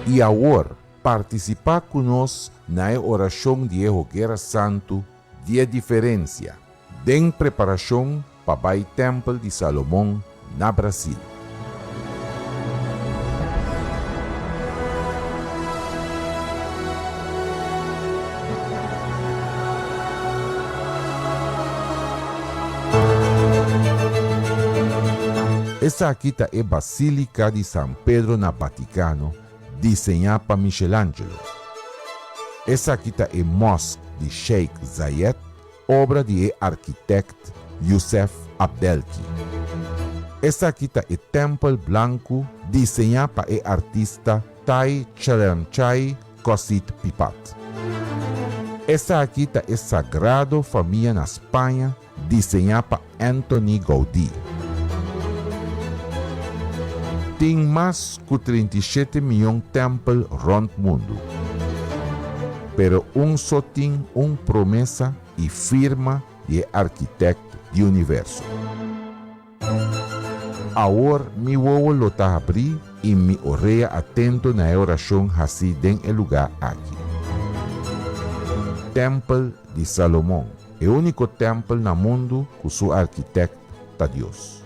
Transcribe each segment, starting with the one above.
E agora, participar conosco na oração de Hogueira Santo, dia diferença, de preparação para o Templo de Salomão, na Brasil. Essa aqui é a Basílica de São Pedro na Vaticano, desenhada por Michelangelo. Essa aqui é a Mosque de Sheikh Zayed, obra de arquiteto Youssef Abdelki. Essa aqui é o Templo Branco, desenhado por o artista Tai Chalamchai Kosit Pipat. Essa aqui é a Sagrada Família na Espanha, desenhada por Antoni Gaudí. Tem mais de 37 milhões de templos rond o mundo. Pero só tem uma promessa e firma de arquiteto do universo. Agora, me vou lotar abrir e me orelha atento na oração assim em lugar aqui. Templo de Salomão é o único templo no mundo que seu arquiteto é Deus.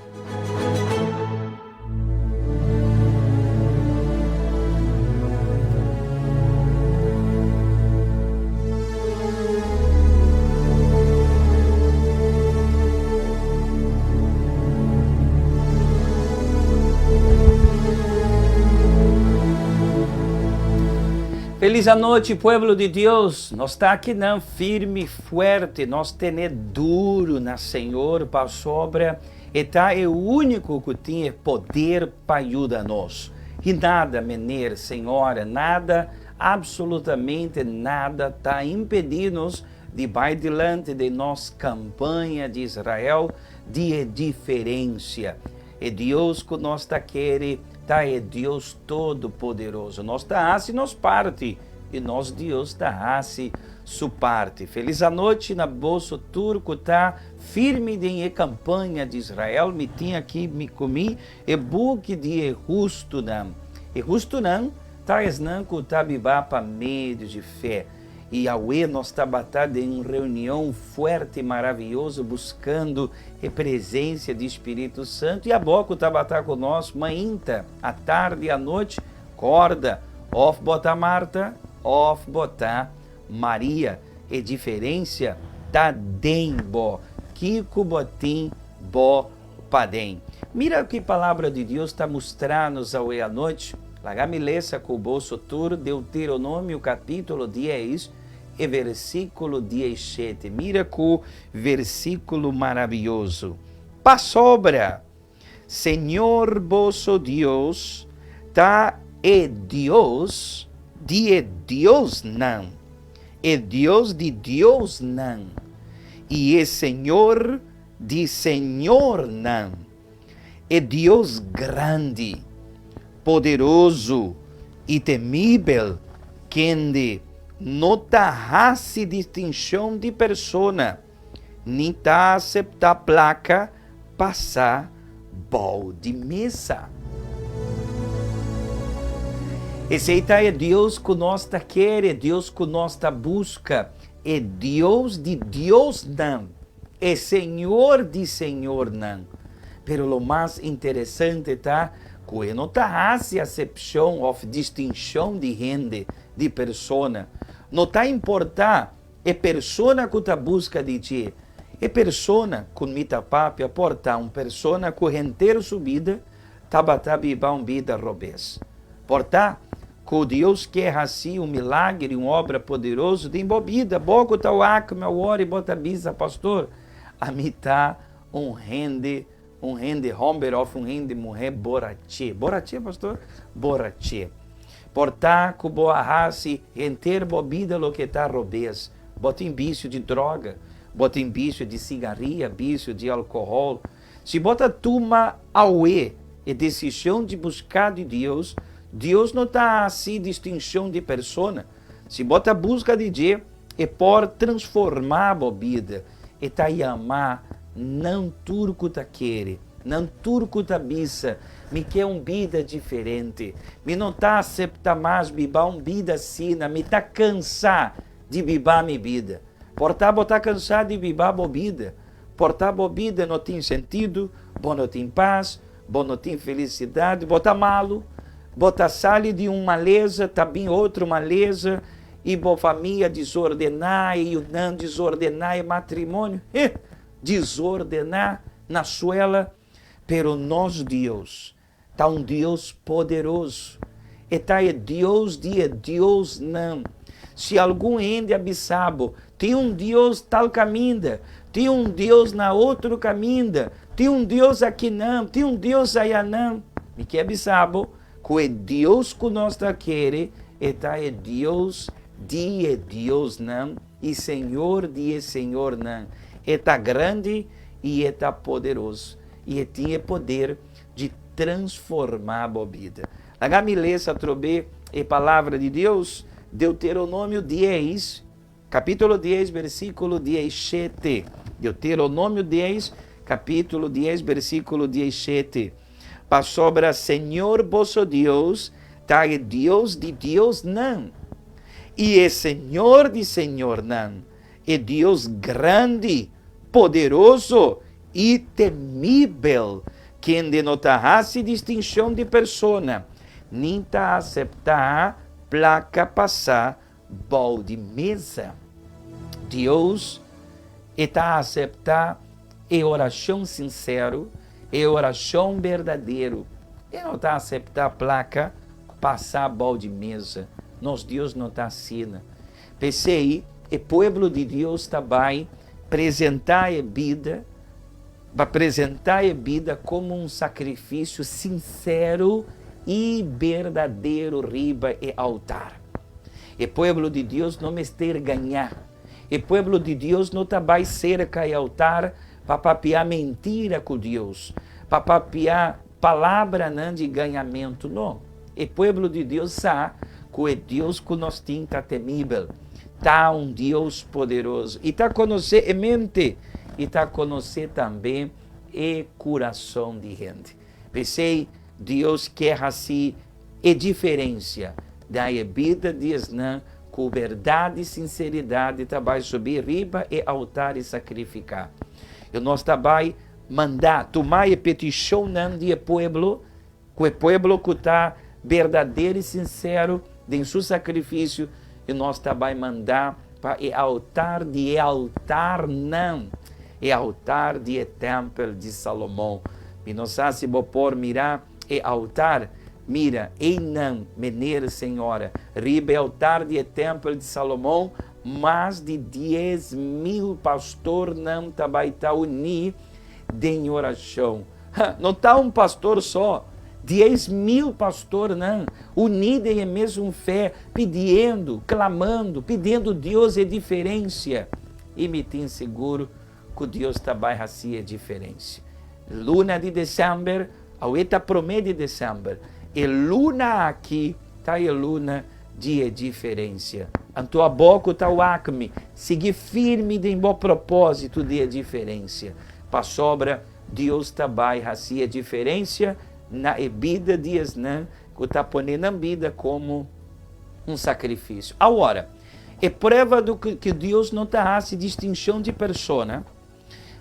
Feliz a noite, pueblo de Deus. Nós está aqui não firme, forte, nós tener duro na Senhor para sobra. E tá é o único que tem poder para ajudar nós. E nada, menor, senhora, nada, absolutamente nada está impedindo-nos de ir adiante de nossa campanha de Israel de diferença. É Deus que nós está querendo. É Deus Todo-Poderoso. Nós está assim, nós parte. E nós, Deus, está assim, sua parte. Feliz a noite na bolsa turco, tá firme em campanha de Israel. Me tinha aqui, me comi, e buque de justo não. E justo não, tá não que tá bibar para meio de fé. E Yahweh nós está batendo em uma reunião forte e maravilhosa, buscando a presença do Espírito Santo. E a boca está batendo conosco, manhã, à tarde e à noite, corda, off botar Marta, off botar Maria. E diferença tá dembo, Kiko botim, bo padem. Mira o que a palavra de Deus está mostrando-nos à noite. Lagame lessa com o bolso tur, Deuteronômio capítulo 10, e versículo 17. Mira com versículo maravilhoso. Pa sobra, Senhor vosso Deus, tá é Deus de Deus não. É Deus de Deus não. E é Senhor de Senhor não. É Deus grande, poderoso e temível, quem de não tá distinção de persona, nem tá aceitar placa, passar bol de mesa. Esse é Deus que nós tá quer, é Deus que nós tá busca, é Deus de Deus não, é Senhor de Senhor não. Pero o mais interessante tá que não tá acepção of distinção de gente, de persona. Não está importar é persona que está busca de ti. É persona com mita papia portar uma persona que inteiro subida tabata biba vida robês. Portar que Deus quer assim um milagre, uma obra poderosa de embobida. Bogo tá o ac, meu hora e bota bisa, pastor. A mim tá um rende homber of um rende mulher borache. Borache, pastor? Borache. Portar com boa raça, inteiro bobida lo que tá robês. Bota em vício de droga, bota em vício de cigarria, vício de álcool. Se bota turma auê e decisão de buscar de Deus, Deus não está assim distinção de persona. Se bota busca de Deus, é por transformar a bobida, e tá amar, não turco tá querer, não turco tá bisa, me quer uma vida diferente. Me não está aceitar mais viver uma vida assim, me está cansado de viver minha vida. Portanto, está cansado de viver a vida. Portanto, a vida não tem sentido, bom não tem paz, bom não tem felicidade, bota malo, bota sale de uma maleza, também outra maleza, e boa família desordenar, e o não desordenar, e matrimônio, desordenar na suela, pero nós Deus, está um Deus poderoso, e está é Deus de Deus não. Se algum ende abissabo, tem um Deus tal caminho, tem um Deus na outro caminho, tem um Deus aqui não, tem um Deus aí não. E que abissabo, que é Deus que nós queremos, é Deus de Deus não, e Senhor de Senhor não. Está grande e está poderoso, e tem poder de transformar a vida. Lá me lê essa trobe a palavra de Deus, Deuteronômio 10, capítulo 10, versículo 17. Deuteronômio 10, capítulo 10, versículo 17. Para sobre Senhor vosso Deus, tá é Deus de Deus não, e é Senhor de Senhor não, é Deus grande, poderoso e temível, quem denotasse distinção de persona, nem tá aceitar placa passar bol de mesa. Deus está a aceitar a oração sincero, a oração verdadeiro. Ele não está a aceitar placa passar bol de mesa. Nosso Deus não está assim. Pensei, o povo de Deus também apresentar a vida, para apresentar a vida como um sacrifício sincero e verdadeiro riba e altar. O povo de Deus não me ter ganhar. O povo de Deus não vai cerca e altar para papiar mentira com Deus, para papiar palavra não de ganhamento, não. O povo de Deus sabe que o Deus que nós temos está temível, está um Deus poderoso, e está conhecer a mente, e está conhecer também o coração de gente. Pensei, Deus quer assim a diferença da vida de Isnã, com verdade e sinceridade, vai subir riba e altar e sacrificar. E nós também mandar, tomar a petição de povo, que o povo que está verdadeiro e sincero em seu sacrifício, e nós também mandar para o altar de altar não, é altar de templo de Salomão. E nós se por mirar e altar, mira, e não, menina senhora, ribe altar de templo de Salomão, mais de 10.000 pastor não também está unido em oração. Não está um pastor só, 10.000 pastor não, unidos em mesma fé, pedindo, clamando, pedindo Deus é diferença. E me tem seguro que Deus também assim é diferença. Luna de dezembro, a outra promessa de dezembro, e luna aqui, está a luna de diferença. A tua boca está o acme, seguir firme de bom propósito de diferença. Para sobra, Deus também assim a diferença na vida de Isnã, que está ponendo a vida como um sacrifício. Agora, é prova do que Deus não está a distinção de persona.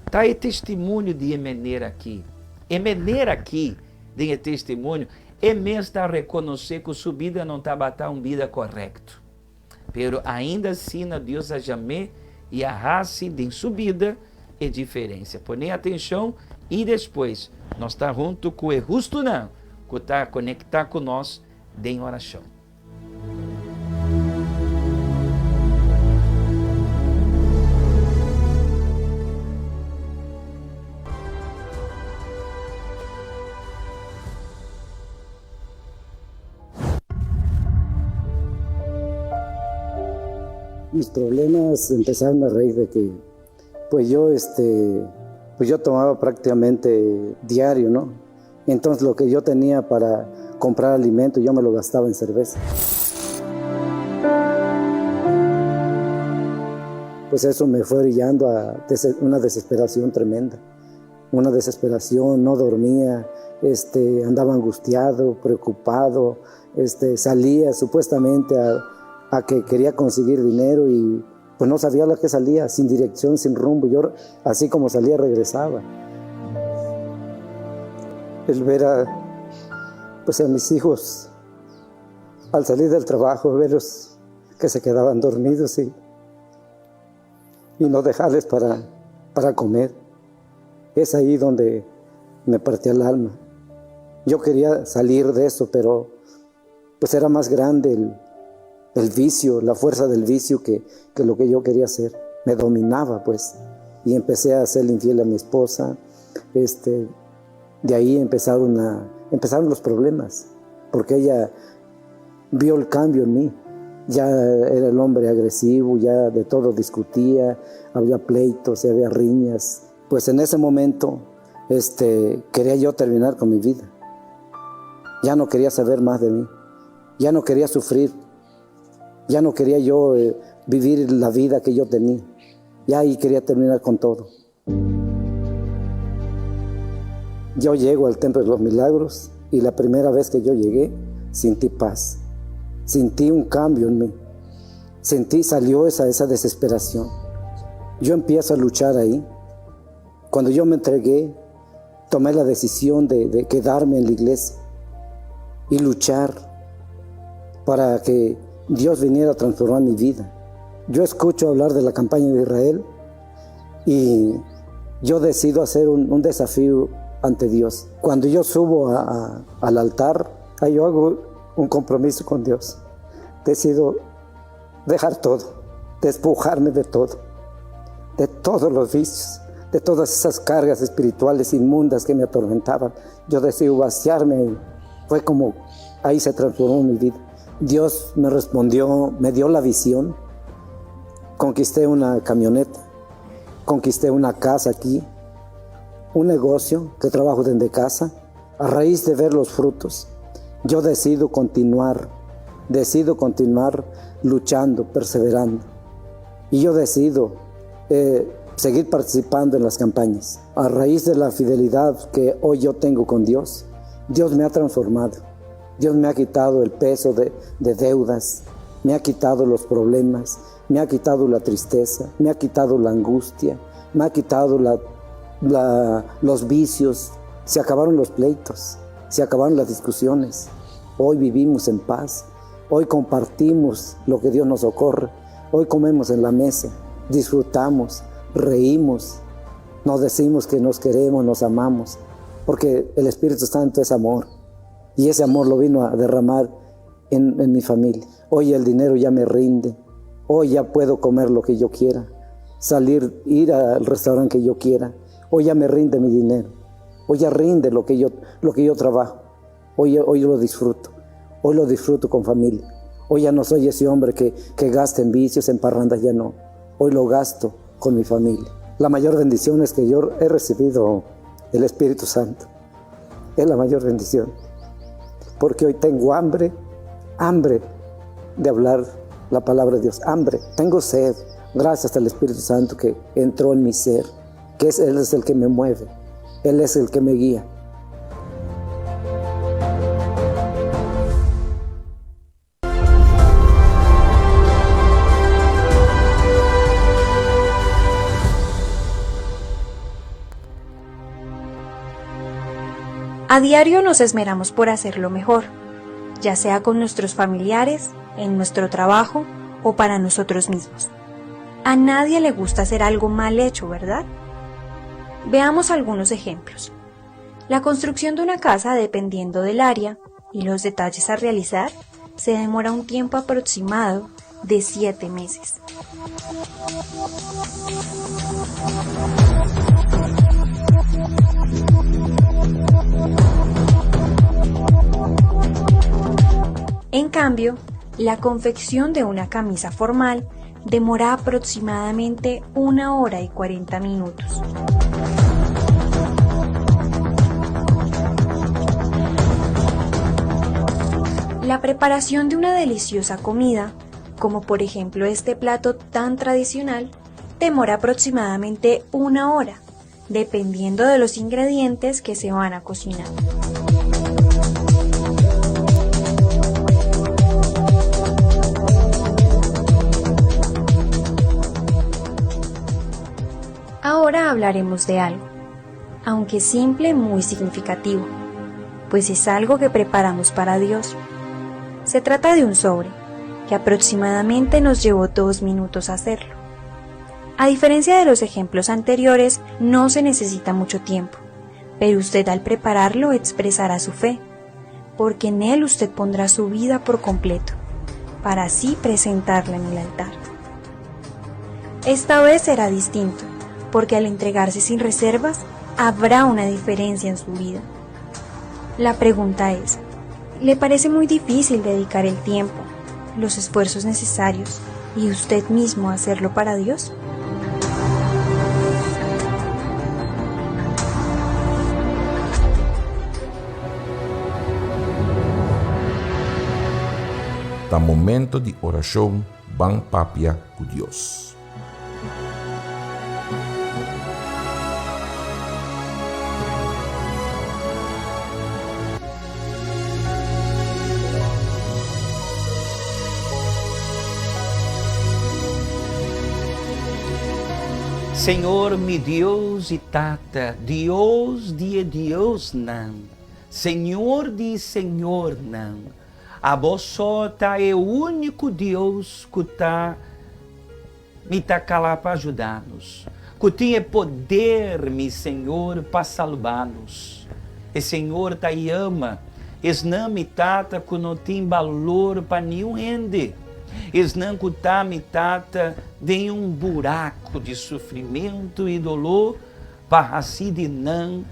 Está aí testemunho de Emener aqui. Emener aqui, de testemunho, é mesmo a reconhecer que sua vida não está batendo uma vida correta. Pero ainda assim, Deus a jamais e a raça de subida é diferença. Põe atenção e depois nós está junto com o justo não, que está conectado com nós em oração. Mis problemas empezaron a raíz de que, pues yo tomaba prácticamente diario, ¿no? Entonces lo que yo tenía para comprar alimento, yo me lo gastaba en cerveza. Pues eso me fue brillando a una desesperación tremenda. Una desesperación, no dormía, andaba angustiado, preocupado, salía supuestamente a que quería conseguir dinero y pues no sabía a la que salía, sin dirección, sin rumbo. Yo así como salía regresaba. El ver a mis hijos al salir del trabajo, verlos que se quedaban dormidos y no dejarles para comer, es ahí donde me partía el alma. Yo quería salir de eso, pero pues era más grande el vicio, la fuerza del vicio que lo que yo quería hacer. Me dominaba, pues, y empecé a ser infiel a mi esposa. De ahí empezaron los problemas, porque ella vio el cambio en mí. Ya era el hombre agresivo, ya de todo discutía, había pleitos, había riñas. Pues en ese momento quería yo terminar con mi vida. Ya no quería saber más de mí, ya no quería sufrir, ya no quería yo vivir la vida que yo tenía. Ya ahí quería terminar con todo. Yo llego al Templo de los Milagros y la primera vez que yo llegué sentí paz, sentí un cambio en mí, salió esa desesperación. Yo empiezo a luchar ahí. Cuando yo me entregué, tomé la decisión de quedarme en la iglesia y luchar para que Dios viniera a transformar mi vida. Yo escucho hablar de la campaña de Israel y yo decido hacer un desafío ante Dios. Cuando yo subo al altar, ahí yo hago un compromiso con Dios. Decido dejar todo, despojarme de todo, de todos los vicios, de todas esas cargas espirituales inmundas que me atormentaban. Yo decido vaciarme. Fue como ahí se transformó mi vida. Dios me respondió, me dio la visión. Conquisté una camioneta, conquisté una casa aquí, un negocio que trabajo desde casa. A raíz de ver los frutos, yo decido continuar luchando, perseverando. Y yo decido seguir participando en las campañas. A raíz de la fidelidad que hoy yo tengo con Dios, Dios me ha transformado. Dios me ha quitado el peso de deudas, me ha quitado los problemas, me ha quitado la tristeza, me ha quitado la angustia, me ha quitado los vicios. Se acabaron los pleitos, se acabaron las discusiones. Hoy vivimos en paz, hoy compartimos lo que Dios nos socorre, hoy comemos en la mesa, disfrutamos, reímos, nos decimos que nos queremos, nos amamos, porque el Espíritu Santo es amor. Y ese amor lo vino a derramar en mi familia. Hoy el dinero ya me rinde. Hoy ya puedo comer lo que yo quiera. Ir al restaurante que yo quiera. Hoy ya me rinde mi dinero. Hoy ya rinde lo que yo trabajo. Hoy lo disfruto. Hoy lo disfruto con familia. Hoy ya no soy ese hombre que gasta en vicios, en parrandas, ya no. Hoy lo gasto con mi familia. La mayor bendición es que yo he recibido el Espíritu Santo. Es la mayor bendición. Porque hoy tengo hambre de hablar la palabra de Dios, hambre, tengo sed, gracias al Espíritu Santo que entró en mi ser, que Él es el que me mueve, Él es el que me guía. A diario nos esmeramos por hacerlo mejor, ya sea con nuestros familiares, en nuestro trabajo o para nosotros mismos. A nadie le gusta hacer algo mal hecho, ¿verdad? Veamos algunos ejemplos. La construcción de una casa, dependiendo del área y los detalles a realizar, se demora un tiempo aproximado de 7 meses. En cambio, la confección de una camisa formal demora aproximadamente 1 hora y 40 minutos. La preparación de una deliciosa comida, como por ejemplo este plato tan tradicional, demora aproximadamente 1 hora dependiendo de los ingredientes que se van a cocinar. Ahora hablaremos de algo, aunque simple, muy significativo, pues es algo que preparamos para Dios. Se trata de un sobre, que aproximadamente nos llevó 2 minutos hacerlo. A diferencia de los ejemplos anteriores, no se necesita mucho tiempo, pero usted al prepararlo expresará su fe, porque en él usted pondrá su vida por completo, para así presentarla en el altar. Esta vez será distinto, porque al entregarse sin reservas, habrá una diferencia en su vida. La pregunta es, ¿le parece muy difícil dedicar el tiempo, los esfuerzos necesarios y usted mismo hacerlo para Dios? Tá momento de oração, bang papia com Deus. Senhor, mi Deus e Tata, Deus de Deus não, Senhor de Senhor não. A vós só tá é o único Deus que tá me tá calá para ajudar-nos, que tem poder, mi Senhor, para salvar-nos. E Senhor tá e ama, es não me tata que não tem valor para nenhum rende. Es não que tá me tata de buraco de sofrimento e dolor, para assim de não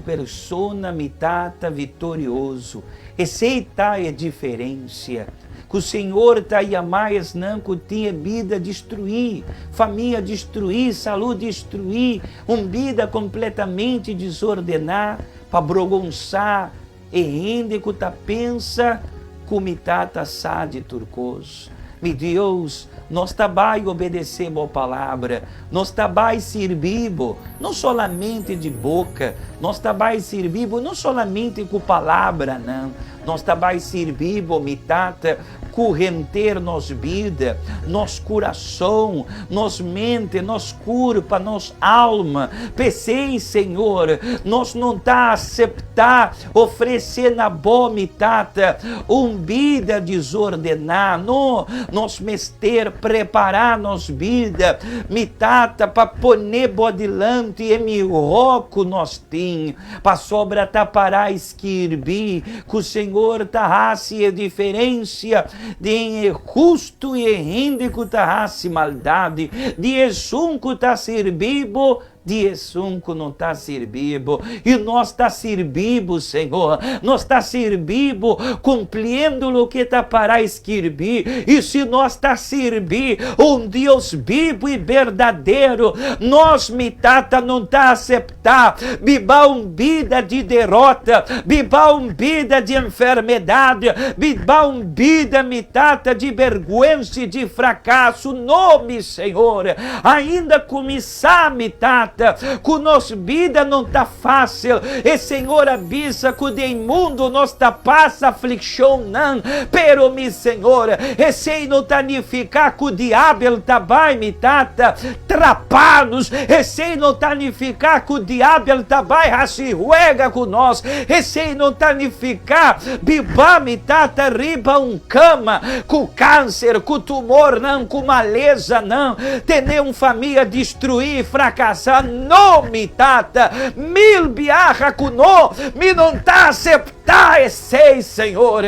persona me tata vitorioso. Esse tá é diferença. Que o Senhor tá e amais não que tinha vida destruir, família destruir, saúde destruir, vida completamente desordenar, para brogonçar e rende que tá pensa como tata sá de turcoso. Mi Deus, nós também obedecemos a palavra, nós também servimos, não solamente de boca, nós também servimos não solamente com palavra, não. Nós também servimos, mi tata, correnter nos vida, nos coração, nos mente, nos corpo, nos alma. Pensei, Senhor, nós não tá aceitar, oferecer na boa, mi tata, vida desordenar, não, nós mester, preparar nos vida, mi tata, para poner bodilante e mi roco nós tem, para sobra tapará esquirbi, que o Senhor tarrasse a diferença de justo e rende que tarrasse maldade, de esum que tá servindo, de esum que não está servindo, e nós está servindo, Senhor, nós está servindo, cumprindo o que está para escrever, e se nós está servindo Deus vivo e verdadeiro, nós, mi tata, não está aceitar, viva vida de derrota, viva vida de enfermidade, viva vida, mi tata, de vergonha e de fracasso, nome, Senhor, ainda começar, mi tata, que nossa vida não está fácil, e Senhor avisa que de imundo nós está passa aflição não, pero mi Senhor, esse não está significar que o diabo também me tata trapanos, esse não está significar que o diabo também se juega com nós, esse não está significar biba me tata riba cama, com câncer, com tumor não, com maleza não, ter família destruir, fracassar, não me tata, biarra com não, me não tá aceitar esse Senhor,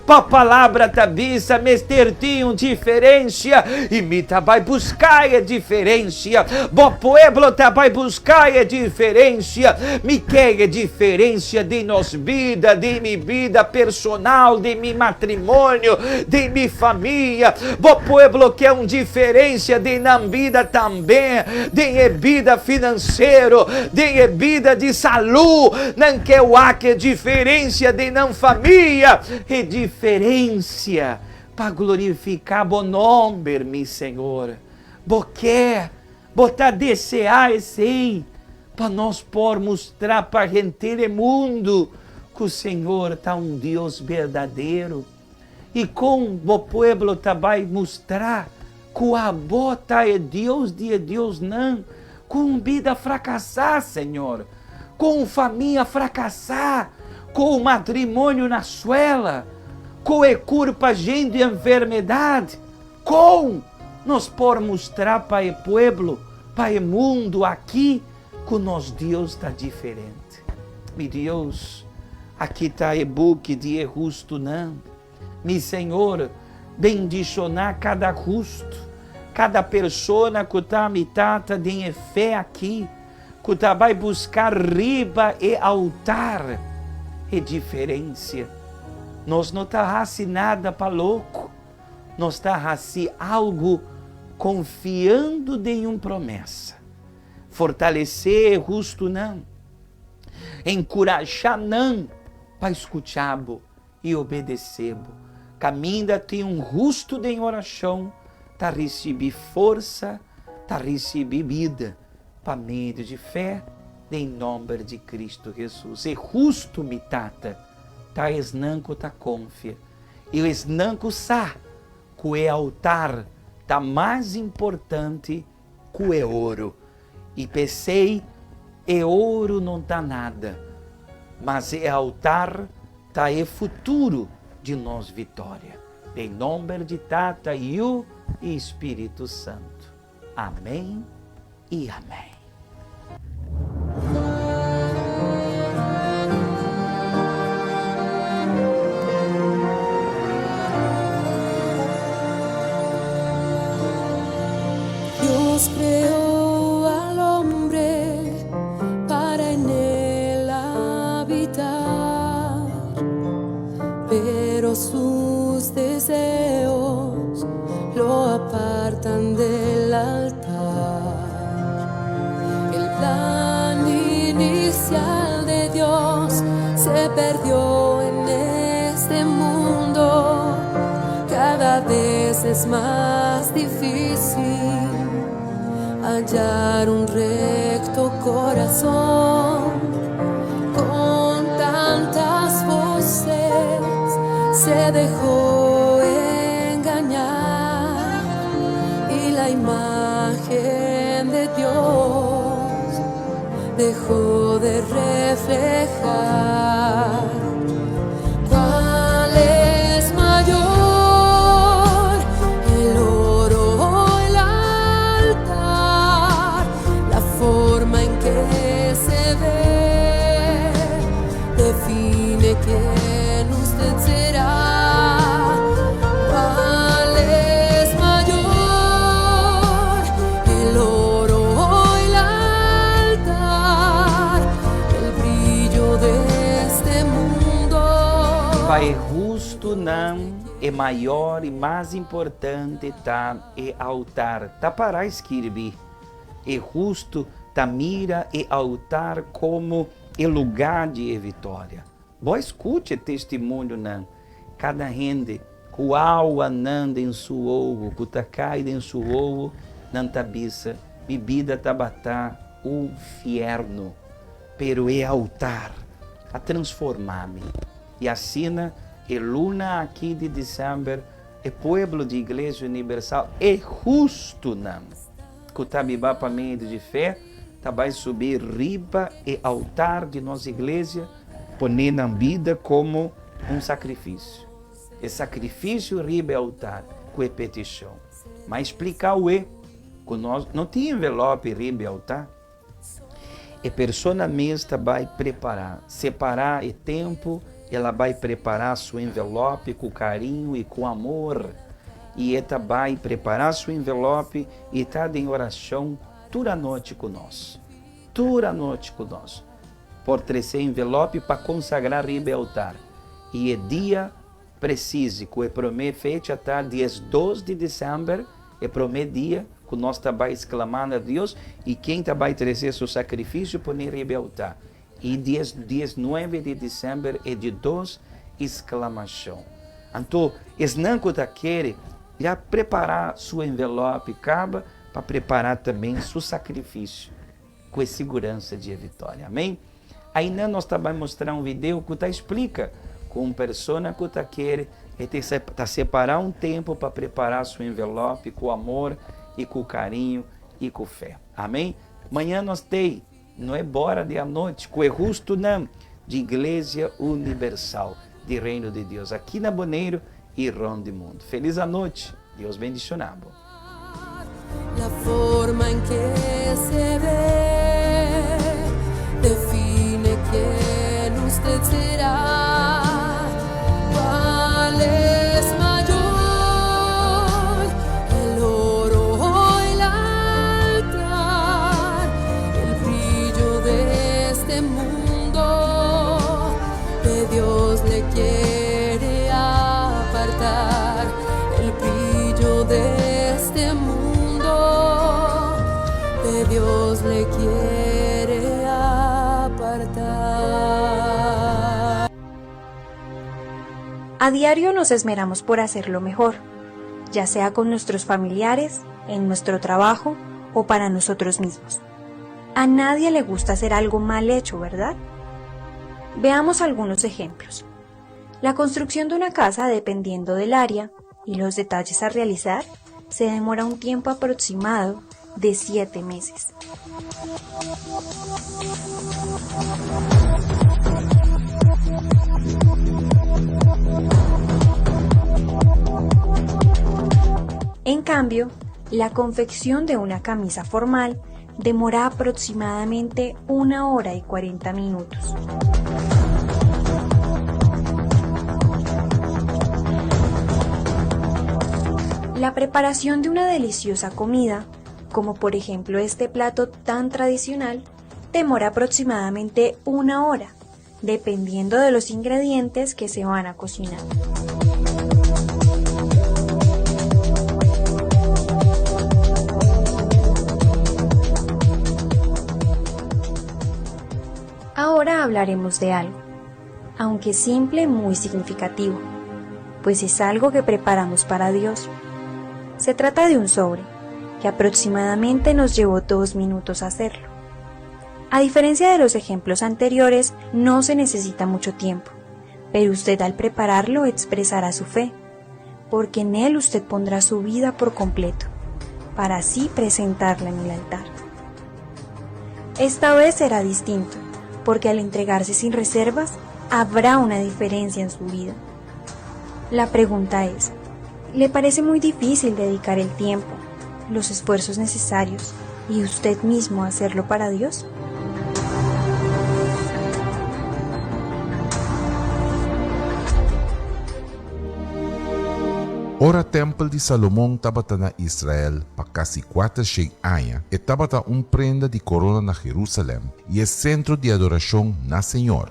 pa palavra tabissa, mestertinho diferença, e me vai buscar a diferença, bo pueblo vai buscar a diferença, me quer a diferença de nós vida, de minha vida personal, de meu matrimônio, de minha família, bo pueblo quer diferença de na vida também, de vida financeiro, de vida de saúde, não quer o que diferença de não família, e diferença para glorificar o nome, meu Senhor. Porque botar desejar esse, para nós por mostrar para a gente do mundo que o Senhor está um Deus verdadeiro. E com o povo também mostrar que o avô está é Deus de Deus não. Com vida fracassar, Senhor. Com família fracassar. Com o matrimônio na suela. Com a cura para gente de enfermidade. Com nós por mostrar para o povo, para o mundo aqui, que o nosso Deus está diferente. Meu Deus, aqui está o book de justo não. Meu Senhor, bendicionar cada justo, cada pessoa que está mitata de fé aqui, que está vai buscar riba e altar, é diferença. Nós não está assim nada para louco, nós está assim algo confiando em uma promessa. Fortalecer é justo não, encorajar não, para escutar-bo e obedecer-bo. Caminha tem um justo de oração, para receber força, para receber vida, para meio de fé, em nome de Cristo Jesus. É justo, mitata, tá esnanco tá confia. E o esnanco sa, que o altar tá mais importante que o ouro. E pensei, ouro não tá nada, mas é altar tá é futuro de nós vitória. Em nome de Tata, Iu e Espírito Santo. Amém e amém. Dios creó al hombre para en él habitar, pero sus deseos lo apartan del altar. El plan inicial de Dios se perdió en este mundo. Cada vez es más difícil hallar un recto corazón. Con tantas voces se dejó engañar y la imagen de Dios dejó de reflejar. ¿Cuál es mayor? El oro o el altar, la forma en que se ve define quién usted será. ¿Cuál es mayor? El oro o el altar, el brillo de este mundo. Pai justo não é maior e mais importante tá é altar. Tá para escrever. É justo tá mira e altar como é lugar de vitória. Boa escute testemunho não. Cada gente com alma nanda em seu ovo, com tá caída em seu ovo, não tá bisa, bebida tá batá o inferno. Pero é altar a transformar-me. E assina é luna aqui de dezembro, é povo de Igreja Universal, é justo não. Que tá bibá para meio de fé, tá vai subir riba e altar de nossa igreja, poner na vida como um sacrifício. É sacrifício, riba e altar, com é petição. Mas explicar o que nós não tem envelope, riba e altar. E pessoa mesma vai preparar, separar o tempo, ela vai preparar seu envelope com carinho e com amor. E ela vai preparar seu envelope e está em oração toda a noite conosco. Toda a noite conosco. Por trazer envelope para consagrar riba e altar. E é dia preciso, que é primeira fecha, está dia 12 de dezembro, é primeiro dia que nós estamos exclamando a Deus, e quem vai trazer seu sacrifício para riba e altar. E dia 9 de dezembro é de 2 exclamação. Então, es não que quer já preparar seu envelope, acaba para preparar também seu sacrifício. com segurança de vitória. Amém? Aí nós vamos mostrar vídeo que explica com pessoa que quer separar tempo para preparar seu envelope com amor e com carinho e com fé. Amém? Amanhã nós tem, não é bora de à noite, com o justo não, de Igreja Universal, de Reino de Deus, aqui na Boneiro e Ronde Mundo. Feliz a noite, Deus bendicionado. La forma en que se ve define quién usted será. ¿Cuál es mayor? El oro o el altar, el brillo de este mundo que Dios le quiere apartar, el brillo de este mundo que Dios le quiere apartar. A diario nos esmeramos por hacerlo mejor, ya sea con nuestros familiares, en nuestro trabajo o para nosotros mismos. A nadie le gusta hacer algo mal hecho, ¿verdad? Veamos algunos ejemplos. La construcción de una casa, dependiendo del área y los detalles a realizar, se demora un tiempo aproximado de 7 meses. En cambio, la confección de una camisa formal demora aproximadamente 1 hora y 40 minutos. La preparación de una deliciosa comida, como por ejemplo este plato tan tradicional, demora aproximadamente 1 hora, dependiendo de los ingredientes que se van a cocinar. Ahora hablaremos de algo, aunque simple, muy significativo, pues es algo que preparamos para Dios. Se trata de un sobre, que aproximadamente nos llevó 2 minutos hacerlo. A diferencia de los ejemplos anteriores, no se necesita mucho tiempo, pero usted al prepararlo expresará su fe, porque en él usted pondrá su vida por completo, para así presentarla en el altar. Esta vez será distinto, porque al entregarse sin reservas, habrá una diferencia en su vida. La pregunta es, ¿le parece muy difícil dedicar el tiempo, los esfuerzos necesarios y usted mismo hacerlo para Dios? Ora templo de Salomão estava na Israel para quase 400 anos e estava prenda de corona na Jerusalém e é centro de adoração na Senhor.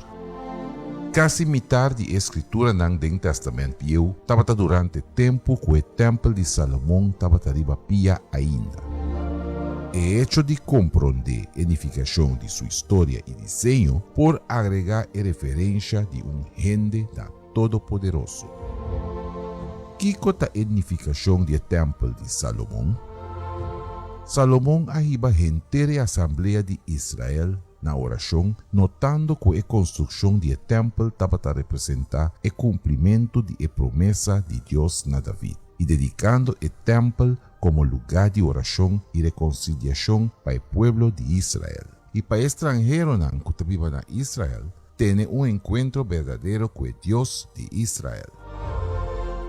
Quase metade da escritura no Antigo Testamento estava durante o tempo que o templo de Salomão estava riba pia ainda. O hecho de compreender a edificação de sua história e desenho por agregar a referência de gente da Todo-Poderoso. Kiko ta edificação do templo de Salomão? Salomão arriba a Assembleia de Israel na oração, notando que a construção do templo estava a representar o cumprimento da promessa de Deus na David, e dedicando o templo como lugar de oração e reconciliação para o povo de Israel. E para estrangeiros que vivem na Israel, tem encontro verdadeiro com Deus de Israel.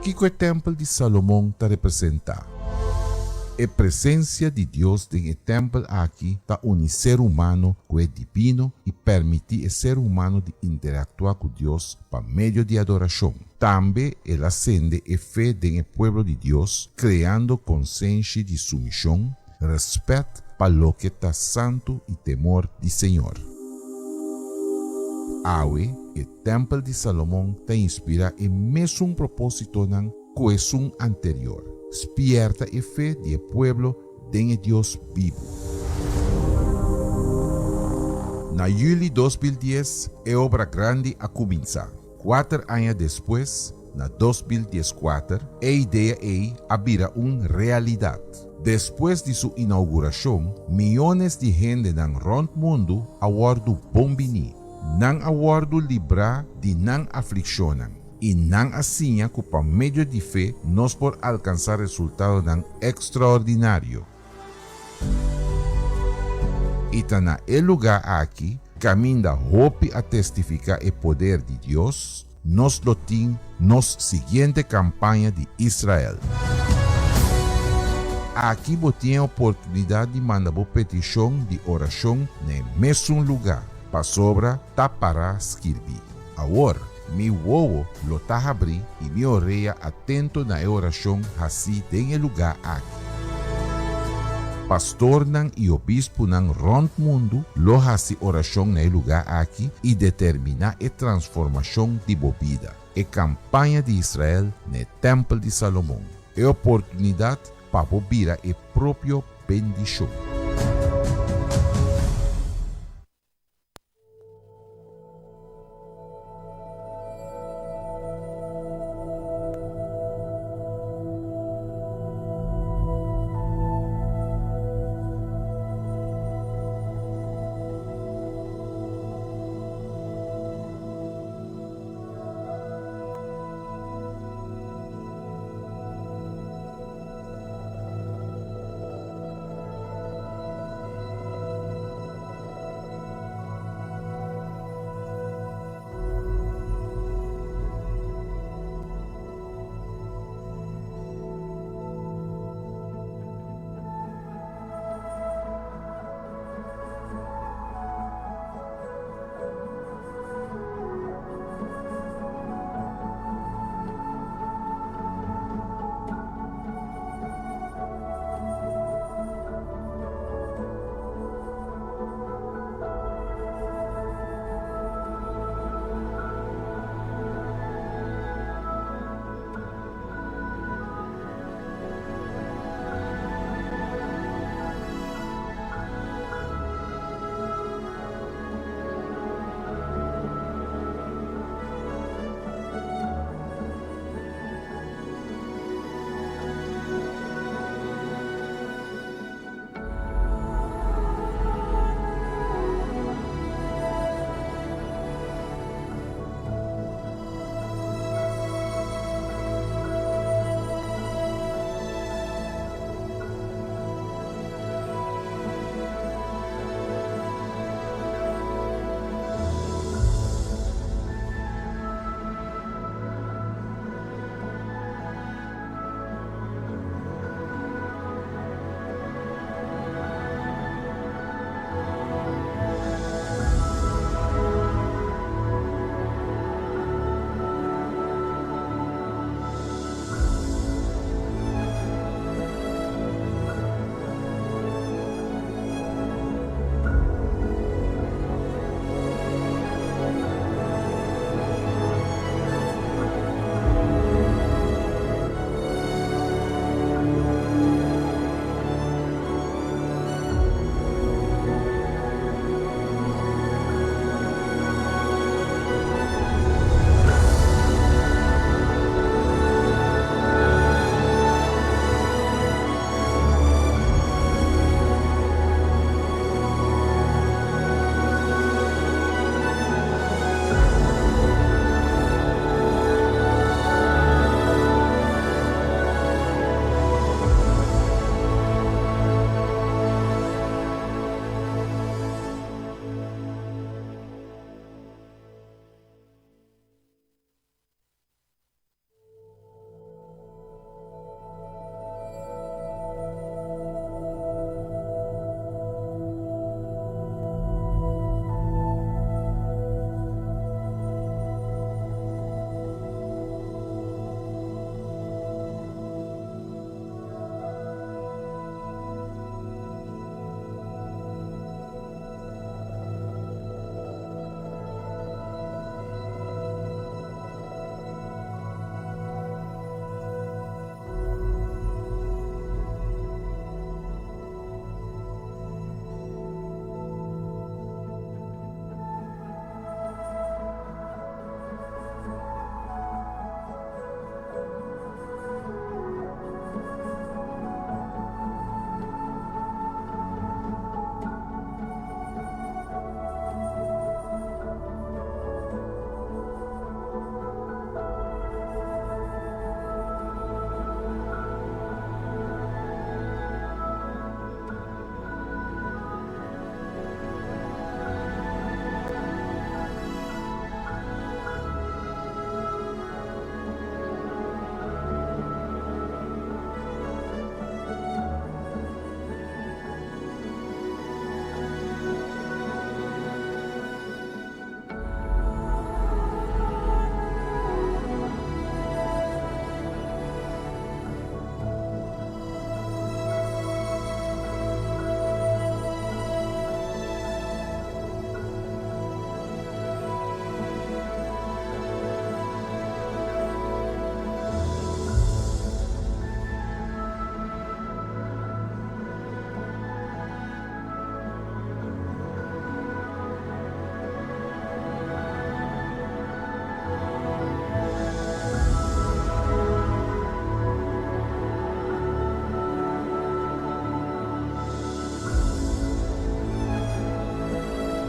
Que o templo de Salomão está representar? A presença de Deus no templo aqui está unir ser humano com o divino e permitir o ser humano de interactuar com Deus por meio de adoração. Também ele acende a fé no povo de Deus, criando consciência de submissão, respeito para o que está santo e temor do Senhor. Awe, o templo de Salomão te inspira em mesmo propósito na coesão anterior. Despierta a fé do povo em Deus vivo. Na julho de 2010, a obra grande a começar. 4 anos depois, na 2014, a ideia é a virar uma realidade. Después de su inauguración, millones de gente ng rond mundo awardo bombini, nang awardo libra de nang afliccionan, y nang asinya que por medio de fe nos por alcanzar resultado ng extraordinario. Y tan el lugar aquí, caminda hopi a testificar el poder de Dios, nos lo tin nos siguiente campaña de Israel. Aquí vos tiene oportunidad de mandar petición de oración en el mismo lugar, para sobra tapara skirbi. Ahora, mi huevo lo abri y mi oreja atento na oración así en el lugar aquí. Pastor nan y obispo nan rond mundo lo hace oración en el lugar aquí y determina la transformación de vida. La campaña de Israel en el templo de Salomón. La oportunidad para vivir el propio bendición.